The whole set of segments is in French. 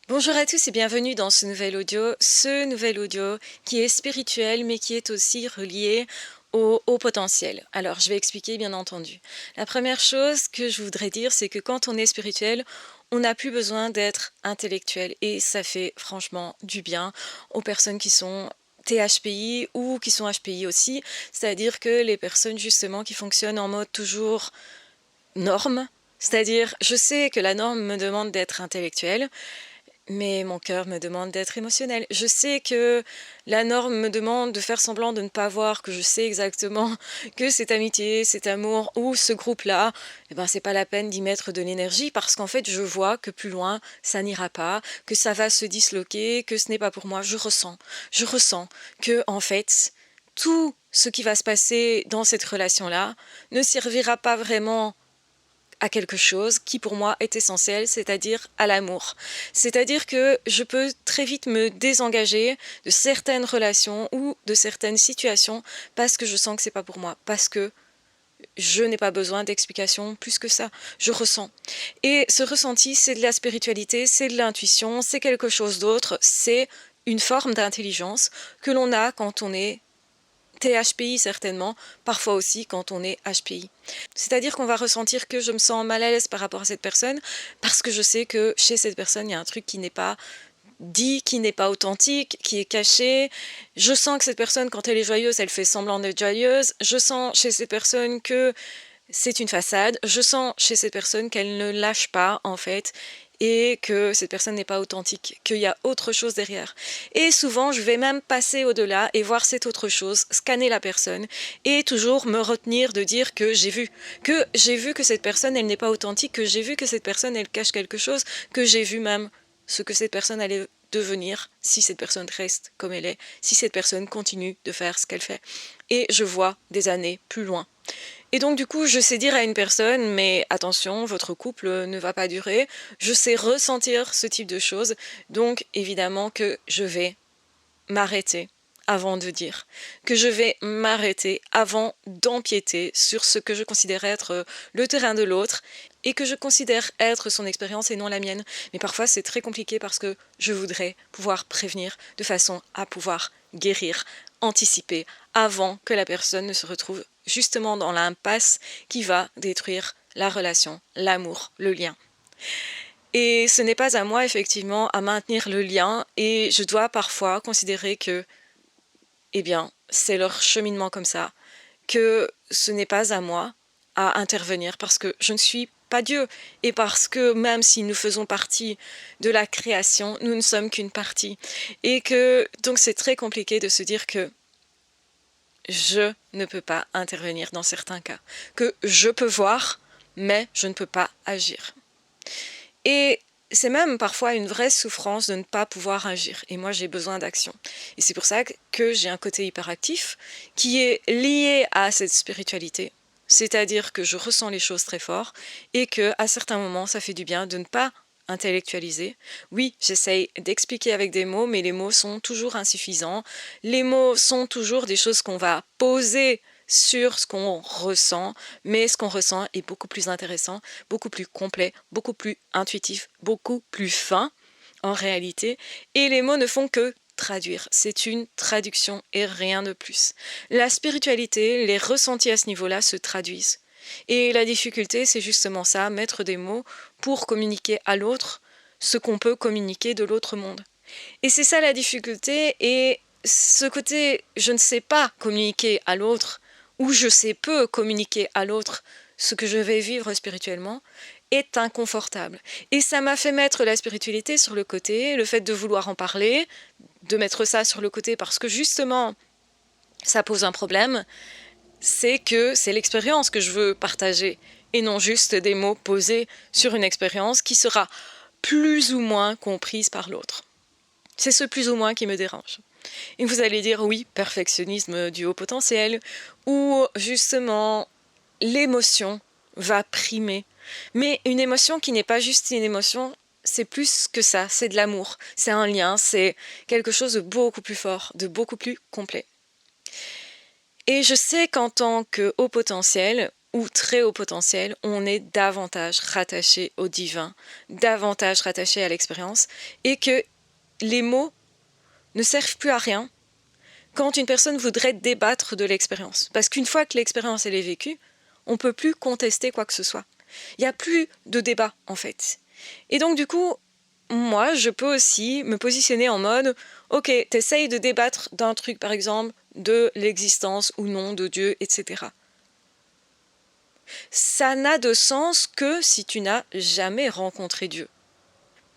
Bonjour à tous et bienvenue dans ce nouvel audio qui est spirituel mais qui est aussi relié au haut potentiel. Alors je vais expliquer bien entendu. La première chose que je voudrais dire, c'est que quand on est spirituel, on n'a plus besoin d'être intellectuel et ça fait franchement du bien aux personnes qui sont THPI ou qui sont HPI aussi, c'est-à-dire que les personnes justement qui fonctionnent en mode toujours norme, c'est-à-dire je sais que la norme me demande d'être intellectuelle, mais mon cœur me demande d'être émotionnel. Je sais que la norme me demande de faire semblant de ne pas voir, que je sais exactement que cette amitié, cet amour ou ce groupe-là, eh ben, c'est pas la peine d'y mettre de l'énergie parce qu'en fait, je vois que plus loin, ça n'ira pas, que ça va se disloquer, que ce n'est pas pour moi. Je ressens que, en fait, tout ce qui va se passer dans cette relation-là ne servira pas vraiment à quelque chose qui pour moi est essentiel, c'est-à-dire à l'amour. C'est-à-dire que je peux très vite me désengager de certaines relations ou de certaines situations parce que je sens que c'est pas pour moi, parce que je n'ai pas besoin d'explications plus que ça, je ressens. Et ce ressenti, c'est de la spiritualité, c'est de l'intuition, c'est quelque chose d'autre, c'est une forme d'intelligence que l'on a quand on est THPI certainement, parfois aussi quand on est HPI. C'est-à-dire qu'on va ressentir que je me sens mal à l'aise par rapport à cette personne parce que je sais que chez cette personne, il y a un truc qui n'est pas dit, qui n'est pas authentique, qui est caché. Je sens que cette personne, quand elle est joyeuse, elle fait semblant d'être joyeuse. Je sens chez cette personne que c'est une façade. Je sens chez cette personne qu'elle ne lâche pas, en fait, et que cette personne n'est pas authentique, qu'il y a autre chose derrière. Et souvent, je vais même passer au-delà et voir cette autre chose, scanner la personne, et toujours me retenir de dire que j'ai vu que cette personne, elle n'est pas authentique, que j'ai vu que cette personne, elle cache quelque chose, que j'ai vu même ce que cette personne allait devenir si cette personne reste comme elle est, si cette personne continue de faire ce qu'elle fait. Et je vois des années plus loin. Et donc du coup, je sais dire à une personne, mais attention, votre couple ne va pas durer. Je sais ressentir ce type de choses, donc évidemment que je vais m'arrêter avant de dire, que je vais m'arrêter avant d'empiéter sur ce que je considère être le terrain de l'autre et que je considère être son expérience et non la mienne. Mais parfois c'est très compliqué parce que je voudrais pouvoir prévenir de façon à pouvoir guérir, anticiper avant que la personne ne se retrouve justement dans l'impasse qui va détruire la relation, l'amour, le lien. Et ce n'est pas à moi effectivement à maintenir le lien et je dois parfois considérer que eh bien, c'est leur cheminement comme ça, que ce n'est pas à moi à intervenir parce que je ne suis pas Dieu et parce que même si nous faisons partie de la création, nous ne sommes qu'une partie. Et que donc c'est très compliqué de se dire que je ne peux pas intervenir dans certains cas, que je peux voir, mais je ne peux pas agir. Et c'est même parfois une vraie souffrance de ne pas pouvoir agir. Et moi, j'ai besoin d'action. Et c'est pour ça que j'ai un côté hyperactif qui est lié à cette spiritualité. C'est-à-dire que je ressens les choses très fort et que à certains moments, ça fait du bien de ne pas intellectualiser. Oui, j'essaye d'expliquer avec des mots, mais les mots sont toujours insuffisants. Les mots sont toujours des choses qu'on va poser sur ce qu'on ressent, mais ce qu'on ressent est beaucoup plus intéressant, beaucoup plus complet, beaucoup plus intuitif, beaucoup plus fin en réalité, et les mots ne font que traduire. C'est une traduction et rien de plus. La spiritualité, les ressentis à ce niveau-là se traduisent. Et la difficulté, c'est justement ça, mettre des mots pour communiquer à l'autre ce qu'on peut communiquer de l'autre monde. Et c'est ça la difficulté, et ce côté je ne sais pas communiquer à l'autre, ou je sais peu communiquer à l'autre ce que je vais vivre spirituellement, est inconfortable. Et ça m'a fait mettre la spiritualité sur le côté, le fait de vouloir en parler, de mettre ça sur le côté parce que justement ça pose un problème, c'est que c'est l'expérience que je veux partager et non juste des mots posés sur une expérience qui sera plus ou moins comprise par l'autre. C'est ce plus ou moins qui me dérange. Et vous allez dire oui, perfectionnisme du haut potentiel, ou justement l'émotion va primer. Mais une émotion qui n'est pas juste une émotion, c'est plus que ça, c'est de l'amour, c'est un lien, c'est quelque chose de beaucoup plus fort, de beaucoup plus complet. Et je sais qu'en tant que haut potentiel, ou très haut potentiel, on est davantage rattaché au divin, davantage rattaché à l'expérience, et que les mots ne servent plus à rien quand une personne voudrait débattre de l'expérience. Parce qu'une fois que l'expérience elle est vécue, on ne peut plus contester quoi que ce soit. Il n'y a plus de débat, en fait. Et donc, du coup, moi, je peux aussi me positionner en mode « Ok, t'essayes de débattre d'un truc, par exemple, de l'existence ou non de Dieu, etc. » Ça n'a de sens que si tu n'as jamais rencontré Dieu.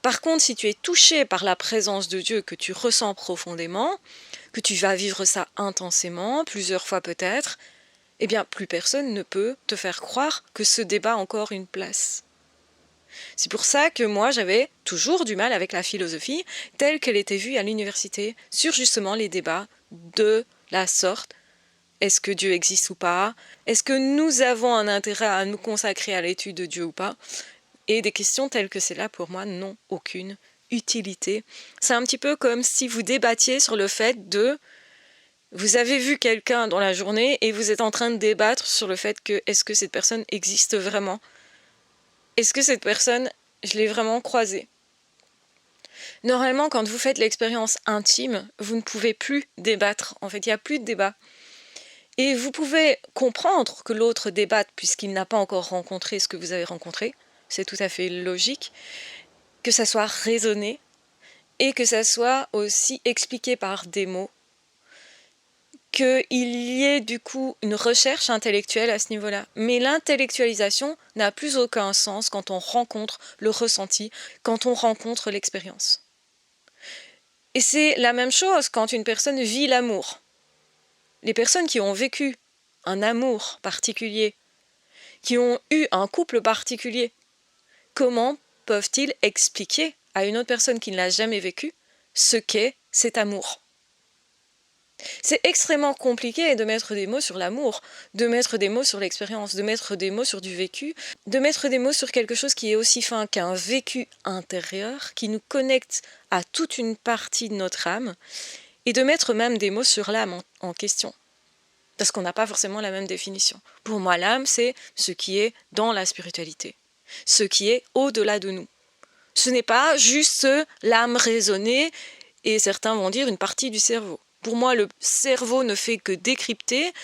Par contre, si tu es touché par la présence de Dieu que tu ressens profondément, que tu vas vivre ça intensément, plusieurs fois peut-être, eh bien, plus personne ne peut te faire croire que ce débat a encore une place. C'est pour ça que moi, j'avais toujours du mal avec la philosophie telle qu'elle était vue à l'université sur justement les débats de la sorte. Est-ce que Dieu existe ou pas? Est-ce que nous avons un intérêt à nous consacrer à l'étude de Dieu ou pas? Et des questions telles que celles-là, pour moi, n'ont aucune utilité. C'est un petit peu comme si vous débattiez sur le fait de... Vous avez vu quelqu'un dans la journée et vous êtes en train de débattre sur le fait que est-ce que cette personne existe vraiment? Est-ce que cette personne, je l'ai vraiment croisée? Normalement, quand vous faites l'expérience intime, vous ne pouvez plus débattre. En fait, il n'y a plus de débat. Et vous pouvez comprendre que l'autre débatte puisqu'il n'a pas encore rencontré ce que vous avez rencontré. C'est tout à fait logique. Que ça soit raisonné et que ça soit aussi expliqué par des mots. Qu'il y ait du coup une recherche intellectuelle à ce niveau-là. Mais l'intellectualisation n'a plus aucun sens quand on rencontre le ressenti, quand on rencontre l'expérience. Et c'est la même chose quand une personne vit l'amour. Les personnes qui ont vécu un amour particulier, qui ont eu un couple particulier, comment peuvent-ils expliquer à une autre personne qui ne l'a jamais vécu ce qu'est cet amour? C'est extrêmement compliqué de mettre des mots sur l'amour, de mettre des mots sur l'expérience, de mettre des mots sur du vécu, de mettre des mots sur quelque chose qui est aussi fin qu'un vécu intérieur, qui nous connecte à toute une partie de notre âme, et de mettre même des mots sur l'âme en question. Parce qu'on n'a pas forcément la même définition. Pour moi, l'âme, c'est ce qui est dans la spiritualité, ce qui est au-delà de nous. Ce n'est pas juste l'âme raisonnée, et certains vont dire une partie du cerveau. Pour moi, le cerveau ne fait que décrypter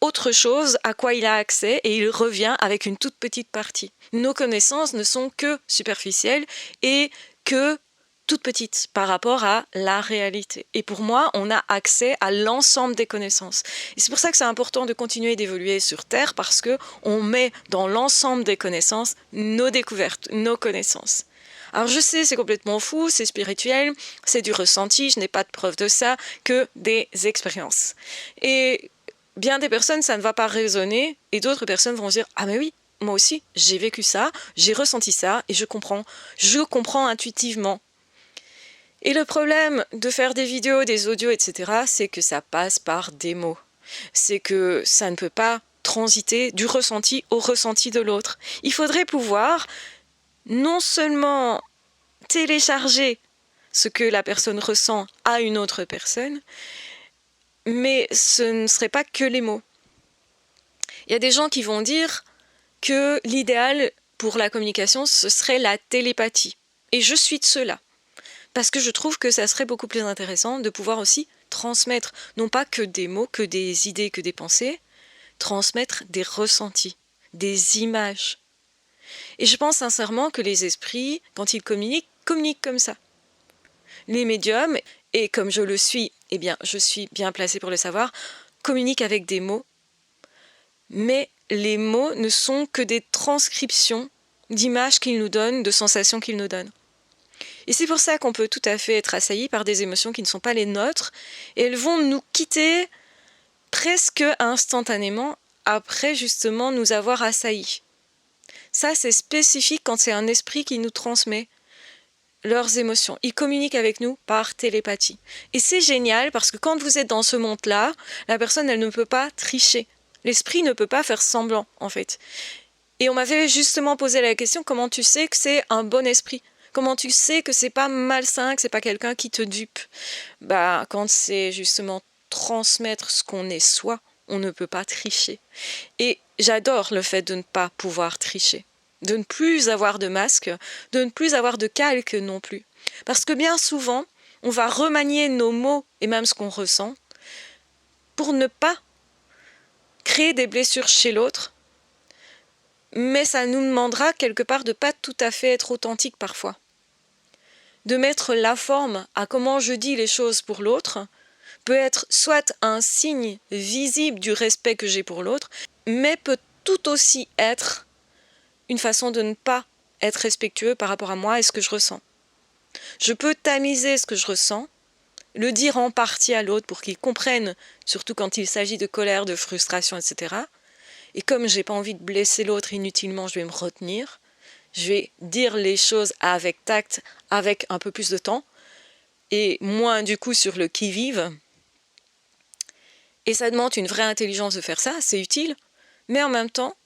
autre chose à quoi il a accès et il revient avec une toute petite partie. Nos connaissances ne sont que superficielles et que toutes petites par rapport à la réalité. Et pour moi, on a accès à l'ensemble des connaissances. Et c'est pour ça que c'est important de continuer d'évoluer sur Terre parce qu'on met dans l'ensemble des connaissances nos découvertes, nos connaissances. Alors je sais, c'est complètement fou, c'est spirituel, c'est du ressenti, je n'ai pas de preuve de ça, que des expériences. Et bien des personnes, ça ne va pas résonner, et d'autres personnes vont se dire « Ah mais oui, moi aussi, j'ai vécu ça, j'ai ressenti ça, et je comprends intuitivement. » Et le problème de faire des vidéos, des audios, etc., c'est que ça passe par des mots. C'est que ça ne peut pas transiter du ressenti au ressenti de l'autre. Il faudrait pouvoir non seulement télécharger ce que la personne ressent à une autre personne, mais ce ne serait pas que les mots. Il y a des gens qui vont dire que l'idéal pour la communication, ce serait la télépathie. Et je suis de ceux-là. Parce que je trouve que ça serait beaucoup plus intéressant de pouvoir aussi transmettre, non pas que des mots, que des idées, que des pensées, transmettre des ressentis, des images. Et je pense sincèrement que les esprits, quand ils communiquent comme ça. Les médiums, et comme je le suis, eh bien, je suis bien placée pour le savoir, communiquent avec des mots, mais les mots ne sont que des transcriptions d'images qu'ils nous donnent, de sensations qu'ils nous donnent. Et c'est pour ça qu'on peut tout à fait être assailli par des émotions qui ne sont pas les nôtres, et elles vont nous quitter presque instantanément après justement nous avoir assaillis. Ça, c'est spécifique quand c'est un esprit qui nous transmet leurs émotions. Ils communiquent avec nous par télépathie. Et c'est génial parce que quand vous êtes dans ce monde-là, la personne, elle ne peut pas tricher. L'esprit ne peut pas faire semblant, en fait. Et on m'avait justement posé la question, comment tu sais que c'est un bon esprit? Comment tu sais que c'est pas malsain, que c'est pas quelqu'un qui te dupe? Bah, quand c'est justement transmettre ce qu'on est soi, on ne peut pas tricher. Et j'adore le fait de ne pas pouvoir tricher, de ne plus avoir de masque, de ne plus avoir de calque non plus. Parce que bien souvent, on va remanier nos mots et même ce qu'on ressent pour ne pas créer des blessures chez l'autre, mais ça nous demandera quelque part de ne pas tout à fait être authentique parfois. De mettre la forme à comment je dis les choses pour l'autre peut être soit un signe visible du respect que j'ai pour l'autre, mais peut tout aussi être une façon de ne pas être respectueux par rapport à moi et ce que je ressens. Je peux tamiser ce que je ressens, le dire en partie à l'autre pour qu'il comprenne, surtout quand il s'agit de colère, de frustration, etc. Et comme je n'ai pas envie de blesser l'autre inutilement, je vais me retenir. Je vais dire les choses avec tact, avec un peu plus de temps, et moins du coup sur le qui-vive. Et ça demande une vraie intelligence de faire ça, c'est utile, mais en même temps,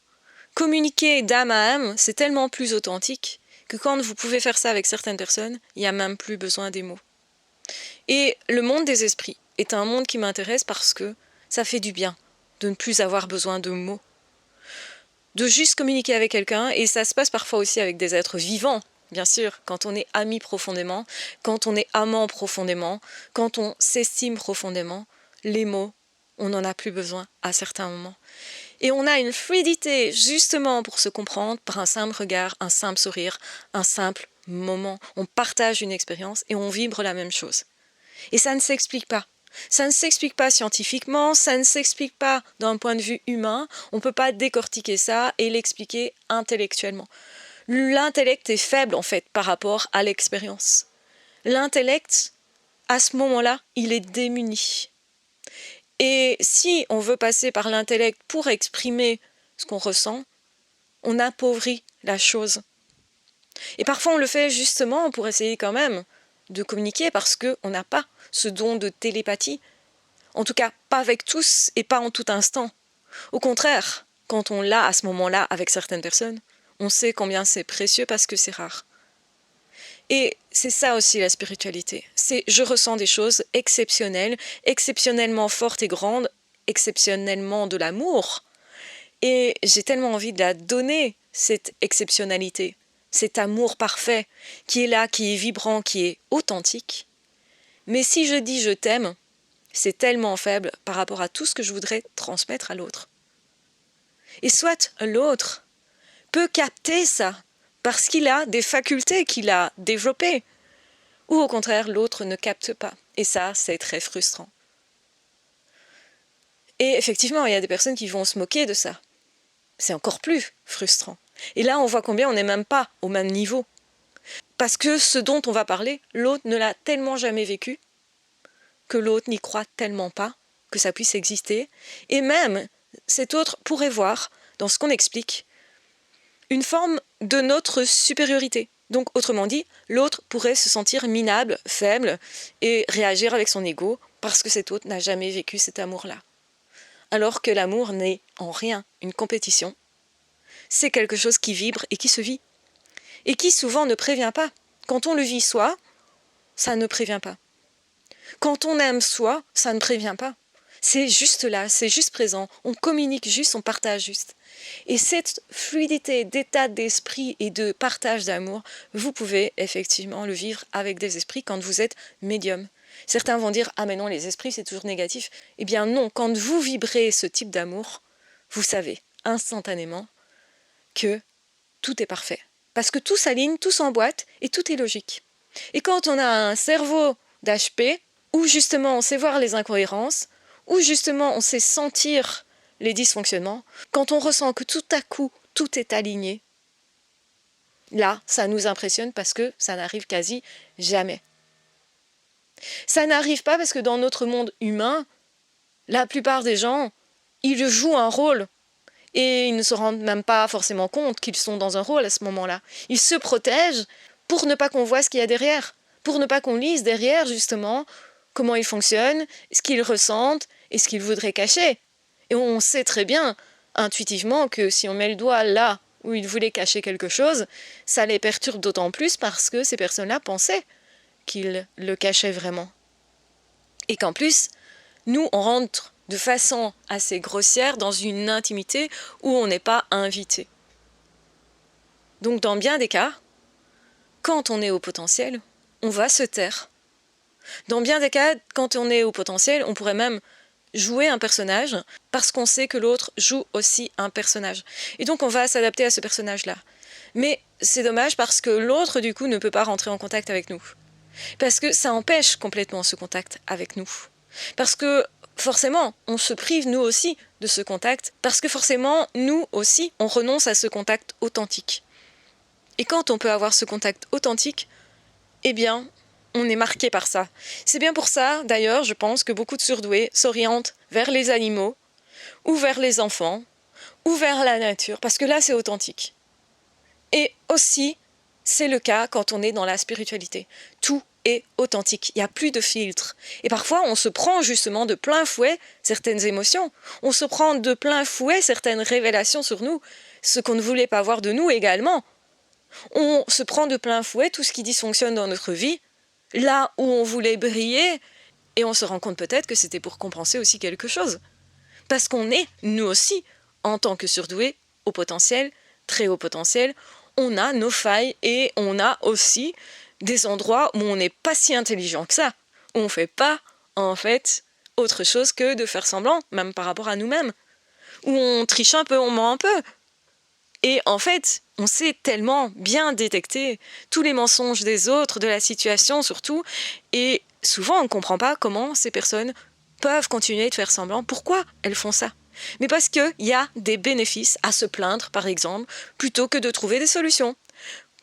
communiquer d'âme à âme, c'est tellement plus authentique que quand vous pouvez faire ça avec certaines personnes, il n'y a même plus besoin des mots. Et le monde des esprits est un monde qui m'intéresse parce que ça fait du bien de ne plus avoir besoin de mots. De juste communiquer avec quelqu'un, et ça se passe parfois aussi avec des êtres vivants, bien sûr, quand on est ami profondément, quand on est amant profondément, quand on s'estime profondément, les mots, on n'en a plus besoin à certains moments. Et on a une fluidité justement pour se comprendre par un simple regard, un simple sourire, un simple moment. On partage une expérience et on vibre la même chose. Et ça ne s'explique pas. Ça ne s'explique pas scientifiquement, ça ne s'explique pas d'un point de vue humain. On ne peut pas décortiquer ça et l'expliquer intellectuellement. L'intellect est faible en fait par rapport à l'expérience. L'intellect, à ce moment-là, il est démuni. Et si on veut passer par l'intellect pour exprimer ce qu'on ressent, on appauvrit la chose. Et parfois on le fait justement pour essayer quand même de communiquer parce qu'on n'a pas ce don de télépathie. En tout cas, pas avec tous et pas en tout instant. Au contraire, quand on l'a à ce moment-là avec certaines personnes, on sait combien c'est précieux parce que c'est rare. Et c'est ça aussi la spiritualité. C'est je ressens des choses exceptionnelles, exceptionnellement fortes et grandes, exceptionnellement de l'amour. Et j'ai tellement envie de la donner, cette exceptionnalité, cet amour parfait qui est là, qui est vibrant, qui est authentique. Mais si je dis je t'aime, c'est tellement faible par rapport à tout ce que je voudrais transmettre à l'autre. Et soit l'autre peut capter ça, parce qu'il a des facultés qu'il a développées, ou au contraire, l'autre ne capte pas. Et ça, c'est très frustrant. Et effectivement, il y a des personnes qui vont se moquer de ça. C'est encore plus frustrant. Et là, on voit combien on n'est même pas au même niveau. Parce que ce dont on va parler, l'autre ne l'a tellement jamais vécu, que l'autre n'y croit tellement pas que ça puisse exister. Et même, cet autre pourrait voir, dans ce qu'on explique, une forme de notre supériorité. Donc, autrement dit, l'autre pourrait se sentir minable, faible, et réagir avec son ego, parce que cet autre n'a jamais vécu cet amour-là. Alors que l'amour n'est en rien une compétition. C'est quelque chose qui vibre et qui se vit. Et qui souvent ne prévient pas. Quand on le vit soi, ça ne prévient pas. Quand on aime soi, ça ne prévient pas. C'est juste là, c'est juste présent. On communique juste, on partage juste. Et cette fluidité d'état d'esprit et de partage d'amour, vous pouvez effectivement le vivre avec des esprits quand vous êtes médium. Certains vont dire « Ah mais non, les esprits c'est toujours négatif ». Eh bien non, quand vous vibrez ce type d'amour, vous savez instantanément que tout est parfait. Parce que tout s'aligne, tout s'emboîte et tout est logique. Et quand on a un cerveau d'HP, où justement on sait voir les incohérences, où justement on sait sentir les dysfonctionnements, quand on ressent que tout à coup tout est aligné, là ça nous impressionne parce que ça n'arrive quasi jamais. Ça n'arrive pas parce que dans notre monde humain, la plupart des gens, ils jouent un rôle et ils ne se rendent même pas forcément compte qu'ils sont dans un rôle à ce moment-là. Ils se protègent pour ne pas qu'on voit ce qu'il y a derrière, pour ne pas qu'on lise derrière justement comment ils fonctionnent, ce qu'ils ressentent et ce qu'ils voudraient cacher. Et on sait très bien, intuitivement, que si on met le doigt là où ils voulaient cacher quelque chose, ça les perturbe d'autant plus parce que ces personnes-là pensaient qu'ils le cachaient vraiment. Et qu'en plus, nous, on rentre de façon assez grossière dans une intimité où on n'est pas invité. Donc dans bien des cas, quand on est au potentiel, on va se taire. Dans bien des cas, quand on est au potentiel, on pourrait même jouer un personnage parce qu'on sait que l'autre joue aussi un personnage. Et donc on va s'adapter à ce personnage-là. Mais c'est dommage parce que l'autre, du coup, ne peut pas rentrer en contact avec nous. Parce que ça empêche complètement ce contact avec nous. Parce que forcément, on se prive nous aussi de ce contact. Parce que forcément, nous aussi, on renonce à ce contact authentique. Et quand on peut avoir ce contact authentique, eh bien, on est marqué par ça. C'est bien pour ça, d'ailleurs, je pense que beaucoup de surdoués s'orientent vers les animaux, ou vers les enfants, ou vers la nature, parce que là, c'est authentique. Et aussi, c'est le cas quand on est dans la spiritualité. Tout est authentique, il n'y a plus de filtre. Et parfois, on se prend justement de plein fouet certaines émotions. On se prend de plein fouet certaines révélations sur nous, ce qu'on ne voulait pas voir de nous également. On se prend de plein fouet tout ce qui dysfonctionne dans notre vie, là où on voulait briller, et on se rend compte peut-être que c'était pour compenser aussi quelque chose. Parce qu'on est, nous aussi, en tant que surdoués, au potentiel, très haut potentiel, on a nos failles et on a aussi des endroits où on n'est pas si intelligent que ça, où on ne fait pas, en fait, autre chose que de faire semblant, même par rapport à nous-mêmes, où on triche un peu, on ment un peu. Et en fait, on sait tellement bien détecter tous les mensonges des autres, de la situation surtout, et souvent on ne comprend pas comment ces personnes peuvent continuer de faire semblant, pourquoi elles font ça. Mais parce qu'il y a des bénéfices à se plaindre, par exemple, plutôt que de trouver des solutions.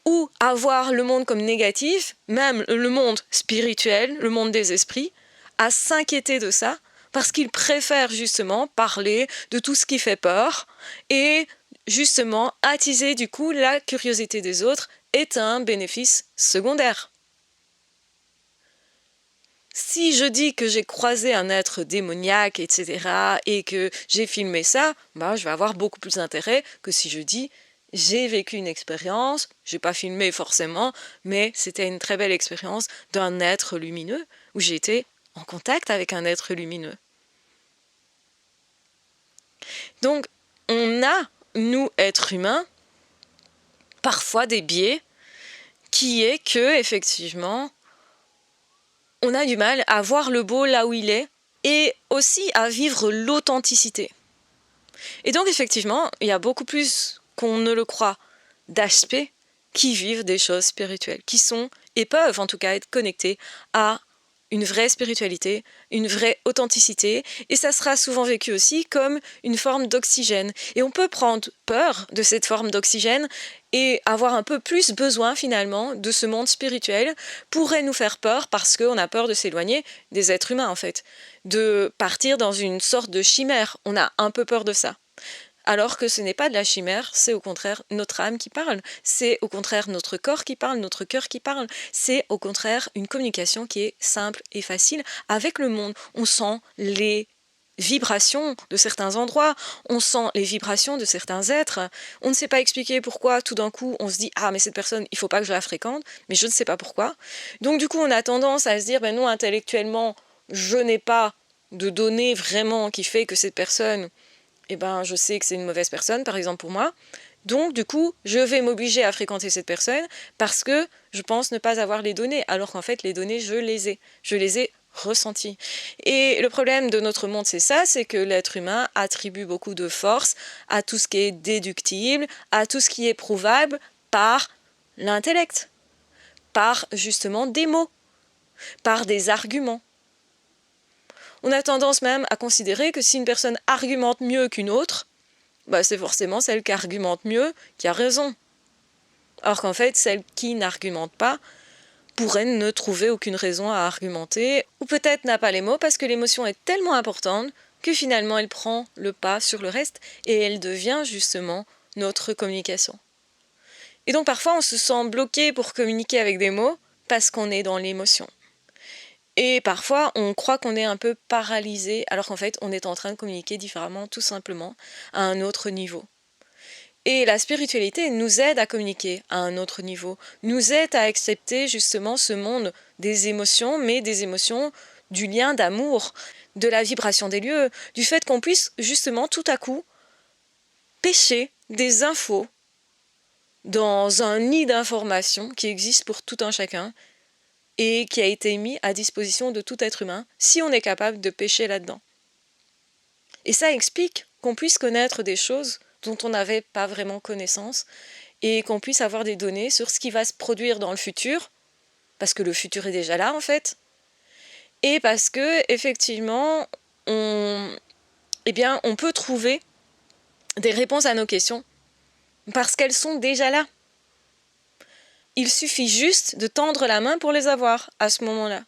Ou à voir le monde comme négatif, même le monde spirituel, le monde des esprits, à s'inquiéter de ça, parce qu'ils préfèrent justement parler de tout ce qui fait peur et justement attiser du coup la curiosité des autres est un bénéfice secondaire. Si je dis que j'ai croisé un être démoniaque, etc., et que j'ai filmé ça, je vais avoir beaucoup plus d'intérêt que si je dis j'ai vécu une expérience, j'ai pas filmé forcément, mais c'était une très belle expérience d'un être lumineux, où j'ai été en contact avec un être lumineux. Donc, on a, nous, êtres humains, parfois des biais, qui est que, effectivement, on a du mal à voir le beau là où il est et aussi à vivre l'authenticité. Et donc effectivement, il y a beaucoup plus qu'on ne le croit d'aspects qui vivent des choses spirituelles, qui sont et peuvent en tout cas être connectés à une vraie spiritualité, une vraie authenticité, et ça sera souvent vécu aussi comme une forme d'oxygène. Et on peut prendre peur de cette forme d'oxygène et avoir un peu plus besoin finalement de ce monde spirituel pourrait nous faire peur parce qu'on a peur de s'éloigner des êtres humains en fait, de partir dans une sorte de chimère. On a un peu peur de ça. Alors que ce n'est pas de la chimère, c'est au contraire notre âme qui parle, c'est au contraire notre corps qui parle, notre cœur qui parle, c'est au contraire une communication qui est simple et facile avec le monde. On sent les vibrations de certains endroits, on sent les vibrations de certains êtres, on ne sait pas expliquer pourquoi tout d'un coup on se dit « Ah mais cette personne, il ne faut pas que je la fréquente », mais je ne sais pas pourquoi. Donc du coup on a tendance à se dire « Ben non, intellectuellement, je n'ai pas de données vraiment qui fait que cette personne… » je sais que c'est une mauvaise personne, par exemple pour moi. Donc, du coup, je vais m'obliger à fréquenter cette personne parce que je pense ne pas avoir les données, alors qu'en fait, les données, je les ai. Je les ai ressenties. Et le problème de notre monde, c'est ça, c'est que l'être humain attribue beaucoup de force à tout ce qui est déductible, à tout ce qui est prouvable par l'intellect, par justement des mots, par des arguments. On a tendance même à considérer que si une personne argumente mieux qu'une autre, c'est forcément celle qui argumente mieux qui a raison. Alors qu'en fait, celle qui n'argumente pas pourrait ne trouver aucune raison à argumenter, ou peut-être n'a pas les mots parce que l'émotion est tellement importante que finalement elle prend le pas sur le reste et elle devient justement notre communication. Et donc parfois on se sent bloqué pour communiquer avec des mots parce qu'on est dans l'émotion. Et parfois, on croit qu'on est un peu paralysé, alors qu'en fait, on est en train de communiquer différemment, tout simplement, à un autre niveau. Et la spiritualité nous aide à communiquer à un autre niveau, nous aide à accepter justement ce monde des émotions, mais des émotions du lien d'amour, de la vibration des lieux, du fait qu'on puisse justement tout à coup pêcher des infos dans un nid d'informations qui existe pour tout un chacun et qui a été mis à disposition de tout être humain si on est capable de pêcher là-dedans. Et ça explique qu'on puisse connaître des choses dont on n'avait pas vraiment connaissance et qu'on puisse avoir des données sur ce qui va se produire dans le futur, parce que le futur est déjà là en fait, et parce que effectivement on peut trouver des réponses à nos questions parce qu'elles sont déjà là. Il suffit juste de tendre la main pour les avoir à ce moment-là,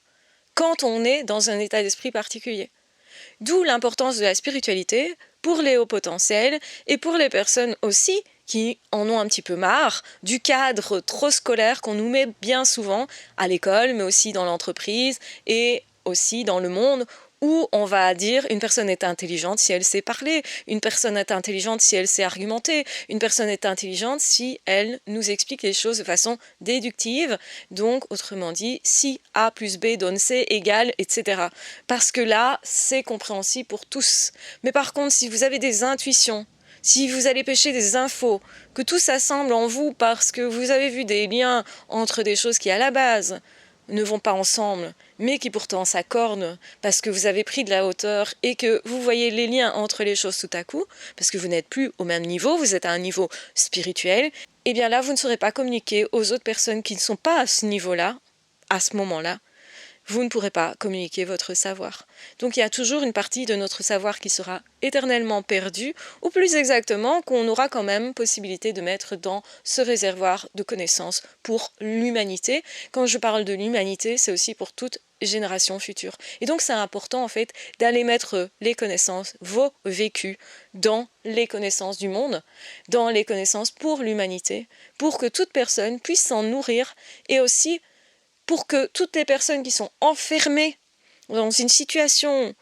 quand on est dans un état d'esprit particulier. D'où l'importance de la spiritualité pour les hauts potentiels et pour les personnes aussi qui en ont un petit peu marre du cadre trop scolaire qu'on nous met bien souvent à l'école, mais aussi dans l'entreprise et aussi dans le monde, où on va dire une personne est intelligente si elle sait parler, une personne est intelligente si elle sait argumenter, une personne est intelligente si elle nous explique les choses de façon déductive, donc autrement dit, si A plus B donne C égale, etc. Parce que là, c'est compréhensible pour tous. Mais par contre, si vous avez des intuitions, si vous allez pêcher des infos, que tout s'assemble en vous parce que vous avez vu des liens entre des choses qui à la base ne vont pas ensemble, mais qui pourtant s'accordent parce que vous avez pris de la hauteur et que vous voyez les liens entre les choses tout à coup, parce que vous n'êtes plus au même niveau, vous êtes à un niveau spirituel, et bien là, vous ne saurez pas communiquer aux autres personnes qui ne sont pas à ce niveau-là, à ce moment-là. Vous ne pourrez pas communiquer votre savoir. Donc il y a toujours une partie de notre savoir qui sera éternellement perdue, ou plus exactement qu'on aura quand même possibilité de mettre dans ce réservoir de connaissances pour l'humanité. Quand je parle de l'humanité, c'est aussi pour toute génération future. Et donc c'est important en fait d'aller mettre les connaissances, vos vécus, dans les connaissances du monde, dans les connaissances pour l'humanité, pour que toute personne puisse s'en nourrir et aussi pour que toutes les personnes qui sont enfermées dans une situation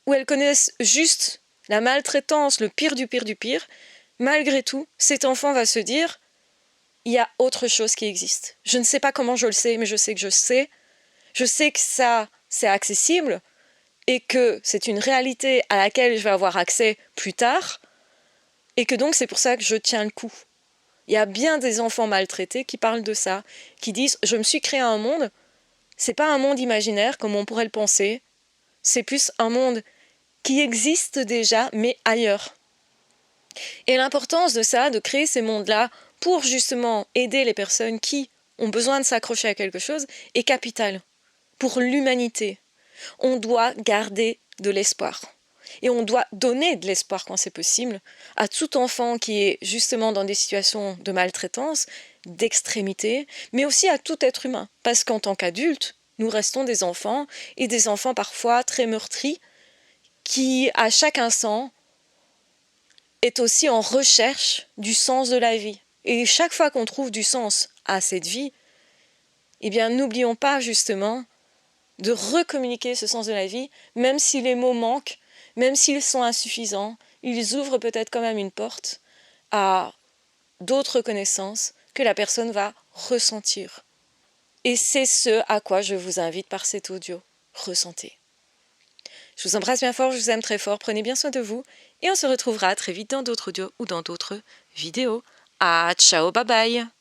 où elles connaissent juste la maltraitance, le pire du pire du pire, malgré tout, cet enfant va se dire « il y a autre chose qui existe. Je ne sais pas comment je le sais, mais je sais que je sais. Je sais que ça, c'est accessible et que c'est une réalité à laquelle je vais avoir accès plus tard et que donc c'est pour ça que je tiens le coup. » Il y a bien des enfants maltraités qui parlent de ça, qui disent « je me suis créé un monde, c'est pas un monde imaginaire comme on pourrait le penser, c'est plus un monde qui existe déjà mais ailleurs. » Et l'importance de ça, de créer ces mondes-là pour justement aider les personnes qui ont besoin de s'accrocher à quelque chose, est capitale pour l'humanité. On doit garder de l'espoir. Et on doit donner de l'espoir quand c'est possible à tout enfant qui est justement dans des situations de maltraitance, d'extrémité, mais aussi à tout être humain. Parce qu'en tant qu'adultes, nous restons des enfants, et des enfants parfois très meurtris, qui à chaque instant est aussi en recherche du sens de la vie. Et chaque fois qu'on trouve du sens à cette vie, eh bien n'oublions pas justement de recommuniquer ce sens de la vie, même si les mots manquent, même s'ils sont insuffisants, ils ouvrent peut-être quand même une porte à d'autres connaissances que la personne va ressentir. Et c'est ce à quoi je vous invite par cet audio. Ressentez. Je vous embrasse bien fort, je vous aime très fort, prenez bien soin de vous et on se retrouvera très vite dans d'autres audios ou dans d'autres vidéos. Ah, ciao, bye bye!